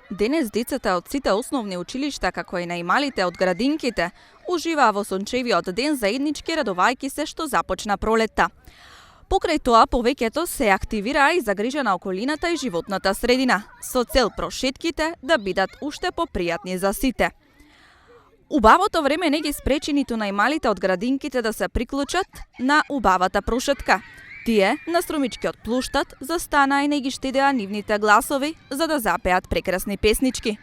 Денес децата од сите основни училишта, како и најмалите од градинките, уживаа во сончевиот ден заеднички радувајќи се што започна пролетта. Покрај тоа, повеќето се активираа и загрижена околината и животната средина, со цел прошетките да бидат уште попријатни за сите. Убавото време не ги спречи ниту најмалите од градинките да се приклучат на убавата прошетка. Тие на струмичкиот плуштад застанаа и не ги штедеа нивните гласови за да запеат прекрасни песнички.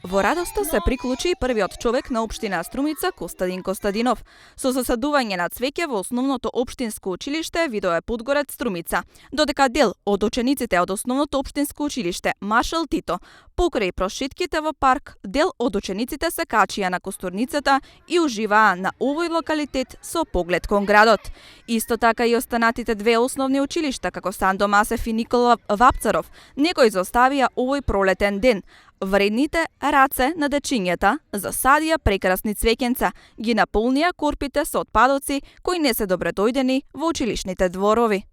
Во радоста се приклучи и првиот човек на општина Струмица, Костадин Костадинов, со засадување на цвеќе во основното општинско училиште Видое Подгорец Струмица, додека дел од учениците од основното општинско училиште Машал Тито покрај прошетките во парк, дел од учениците се качија на костурницата и уживаа на овој локалитет со поглед кон градот. Исто така и останатите две основни училишта, како Сандо Масев и Никола Вапцаров, не го изоставија овој пролетен ден. Вредните раце на дечињата засадија прекрасни цвеќенца, ги наполнија корпите со отпадоци кои не се добредојдени во училишните дворови.